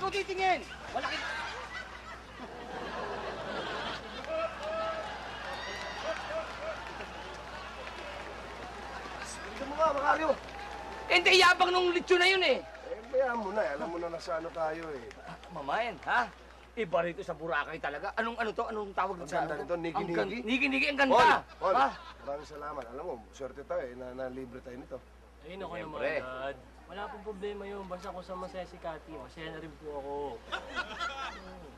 ko titingin. Malaki. Hindi mo nga, Macario. Hindi, yabang nung litsyo na yun eh. Bayaan mo na, alam mo na nasa ano tayo eh. Mamayan, ha? Iba rito sa Boracay talaga. Anong ano to? Anong tawag Ang sa ganda nito, nigi-nigi. Nigi-nigi, ang ganda. Paul, Ha? maraming salamat. Alam mo, swerte tayo eh, na libre tayo nito. Ayun ako naman, Siyempre. Dad. Wala pong problema yun. Basta kung sa masaya si Cathy, masaya na rin po ako.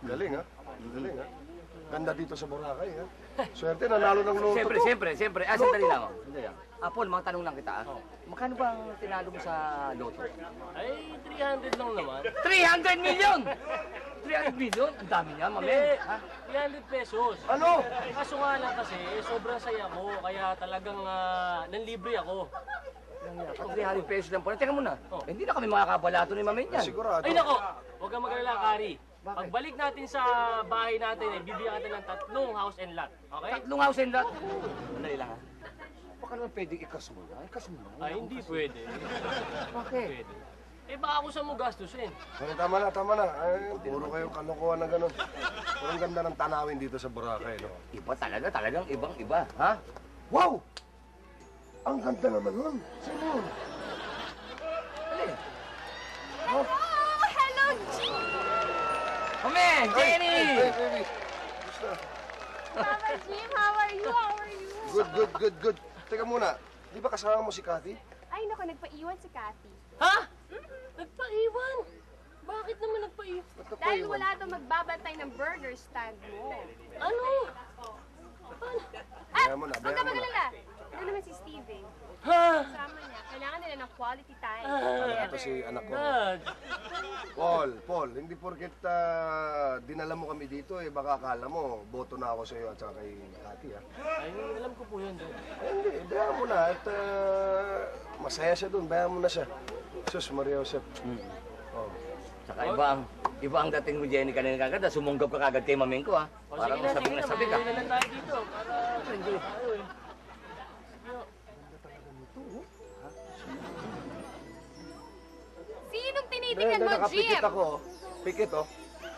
Galing ha? Galing ha? Ganda dito sa Boracay ha? Swerte, nanalo ng loto to. Siyempre. Sandali lang. Sandali lang. Paul, mga tanong lang kita. Magkano ba ang tinalo mo sa loto? Ay, 300 lang naman. 300 million! 300 million? Ang dami niya, Hindi, mamen. Ha? 300 pesos. Ano? Kaso nga lang kasi, sobrang saya ko. Kaya talagang nanlibre ako. Pag 300 pesos lang pala. Teka muna. Oh. Hindi na kami makakabalato ni mamen yan. Sigurado. Ay nako, huwag kang mag-alala, Kari. Pagbalik natin sa bahay natin, bibigyan natin ng 3 house and lot. Okay? 3 house and lot. Sandali lang ha. Baka naman pwedeng ikas mo na. Ikas mo na. Ay, hindi pwede. Bakit? Pwede. Eh, baka kung saan mo gastusin. Ay, tama na. Ay, puro kayong kalokohan na gano'n. Pero ang ganda ng tanawin dito sa Boracay, no? Iba talagang ibang-iba. Ha? Wow! Ang ganda naman nun. Sino? Dali. Oh, hello, G! Mamen! Jenny! Hey, baby. Gusto. Papa Jim, how are you? How are you? Good. Teka muna, di ba kasama mo si Cathy? Ay, naku, nagpaiwan si Cathy. Ha? Nagpaiwan? Bakit naman nagpaiwan? Dahil wala daw magbabantay ng burger stand mo. Ano? Bayaan mo na, Huwag ka bayaan mo na. magalala. Ano naman si Steve eh. Ha? Kasama niya. Kailangan nila ng quality time. Ito si anak ko. Dad. Paul, hindi porket dinala mo kami dito eh, baka akala mo, boto na ako sa iyo at saka kay Cathy ha. Ay, alam ko po yun, Dad. Hindi, bayaan mo na at masaya siya doon, bayaan mo na siya. Sus, Maria Josep. Oh. Saka iba ang dating mo, Jenny, kanina kagad. Sumunggab ka kagad kay mamen ko, ha? O, Parang sige sabi na, na sabi ka. mamili na lang tayo dito. Para enjoy tayo eh. Sinong tinitingnan mo, Jim? Nakapikit ako, oh. Pikit oh.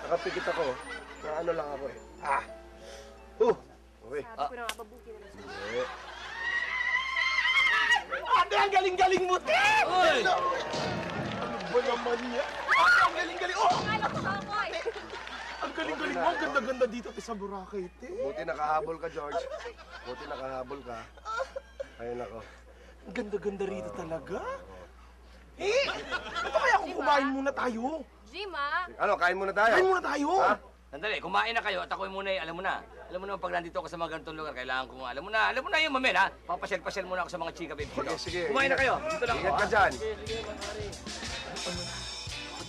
Nakapikit ako, oh. Na ano lang ako eh. Okay. Sabi ko na nga, babuti na lang. Eh. Ate, ang galing-galing mo, Tim! Uy! Ano ba naman niya? Ang galing-galing! Oh! Akala ko sakoy. Ang galing-galing mo, ang ganda-ganda dito sa Boracay, te. Buti nakahabol ka, George. Buti nakahabol ka. Ayun ako. Ang ganda-ganda rito talaga. Eh, ito kaya kung kumain muna tayo? Jim, ah. Ano, kain muna tayo? Kain muna tayo. Ha? Sandali, kumain na kayo at ako'y muna alam mo na. Alam mo naman pag nandito ako sa mga ganitong lugar, kailangan ko alam mo na yung mamen, ha? Papasyal-pasyal muna ako sa mga chika, baby. Sige. Kumain na kayo. Dito lang Ingat ako, ka ha? dyan. Sige, sige, Makari.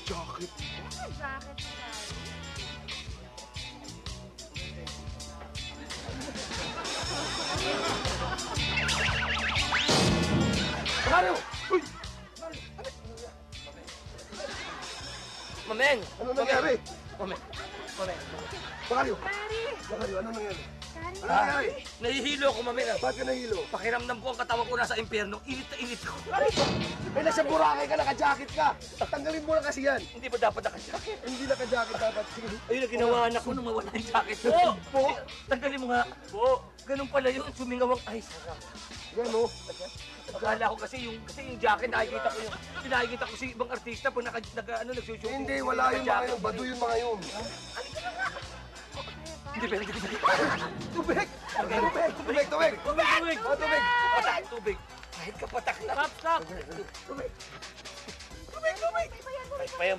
Jacket. Ano jacket mo tayo? Mario! Uy! Mamen! Ano nangyari? Mamen! Mario! Kari! Mario, ano nangyari? Kari! Ano nangyari? Nahihilo ako, mamen, ha? Ba't ka nahilo? Pakiramdam ko ang katawan ko nasa impyerno. Init na init ko. Eh, nasa Boracay ka, naka-jacket ka. Tanggalin mo na kasi yan. Hindi ba dapat naka-jacket? Hindi naka-jacket dapat. Sige. Ayun na ginawa anak ko nung mawala yung jacket ko. Po! Tanggalin mo nga. Po! Ganun pala yun. Sumingaw ang... Ay, sarap. Yan, oh. Akala ko kasi yung jacket nakikita ko si ibang artista pag nagsushooting. Hindi, wala yung mga yun. Bado yung mga yun. Hindi pwede. Tubig! Tubig! Patak tubig. Kahit kapatak na. Stop! Tubig. Payam. Payam.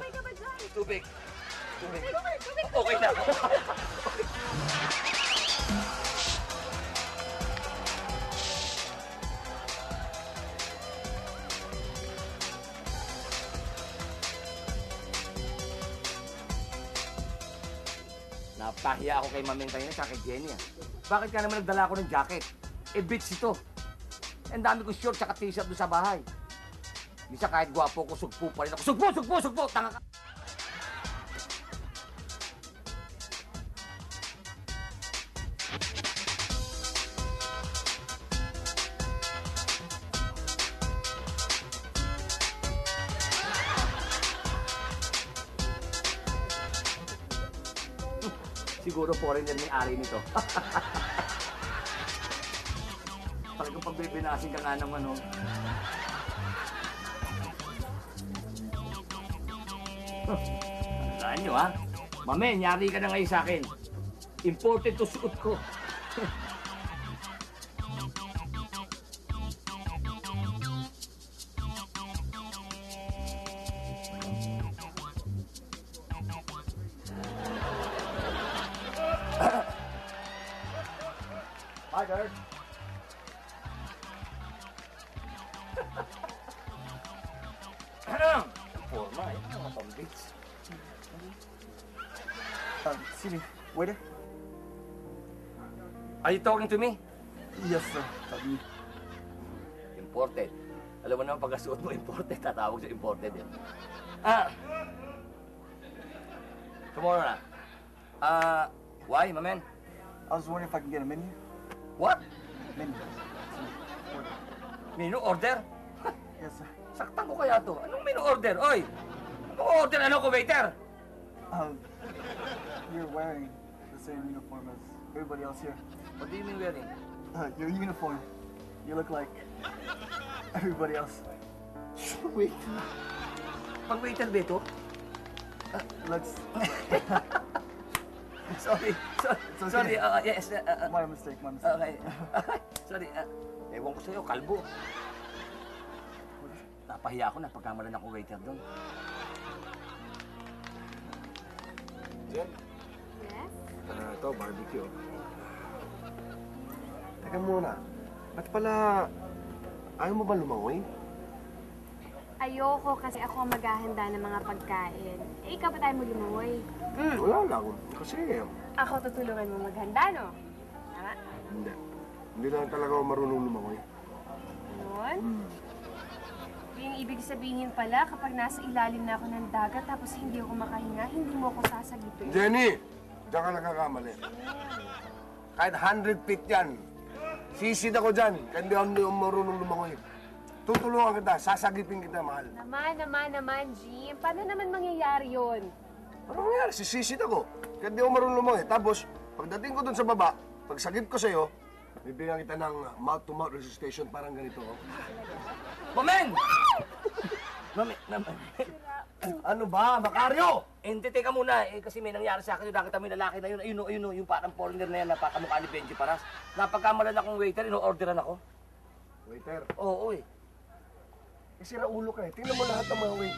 Tubig. Okay na. Napahiya ako kay Mameng kanina sa kay Jenny. Bakit ka naman nagdala ako ng jacket? Eh, bitch ito. Ang dami ko short sa t-shirt doon sa bahay. Bisa kahit gwapo ko, sugpo pa rin ako. Sugpo! Tanga ka! Siguro foreigner may ari nito. Talagang pagbibinasin ka nga naman, oh. Tandaan nyo, ha? Mame, nyari ka na ngayon sa akin. Imported to suot ko. Hi, girl. Forma, eh. Mga pambits. Excuse me, waiter? Are you talking to me? Yes, sir. Imported. Alam mo naman, pagkasuot mo imported, tatawag sa imported eh. Tomorrow na. Why, my man? I was wondering if I can get a menu. What? Menu. Menu order? Yes, sir. Saktan ko kaya to. Anong menu order? Oy! Anong order? Ano ko, waiter? You're wearing the same uniform as everybody else here. What do you mean wearing? Your uniform. You look like everybody else. Wait. Pag waiter ba ito? Looks Sorry. okay. Sorry. Yes. my mistake, my mistake. Okay. Sorry. Ewan ko sa'yo, kalbo. Napahiya ako na pagkamalan ako waiter doon. Jen, Yes? ito, barbecue. Teka muna, ba't pala ayaw mo ba lumangoy? Ayoko kasi ako ang maghahanda ng mga pagkain. Eh, ikaw pa tayo mo lumangoy. Wala lang. Kasi, Ako tutulungan mo maghanda, no? Tama? hindi. Hindi lang talaga ako marunong lumangoy. Yun? Yung ibig sabihin pala, kapag nasa ilalim na ako ng dagat tapos hindi ako makahinga, hindi mo ako sasagipin. Jenny! Diyan ka nagkakamali. Kahit 100 feet yan, sisid ako dyan. Kaya hindi ako marunong lumangoy. Tutulungan kita, sasagipin kita, mahal. Naman, Jim. Paano naman mangyayari yun? Ano nangyari? Sisisid ako. Kaya hindi ako marunong lumangoy. Tapos, pagdating ko dun sa baba, pagsagip ko sa'yo, bibigyan kita ng mouth-to-mouth resuscitation, parang ganito. Oh. Mamen! Mamen. Ano ba, Macario? Hindi, teka muna. Kasi may nangyari sa akin. Nakita mo yung lalaki na yun. Ayun, yung parang foreigner na yan. Napakamukha ni Benji Paras. Napagkamalan akong waiter. Ino-orderan ako. Waiter, Oo, eh. sira ulo ka eh. Tingnan mo lahat ng mga waiter.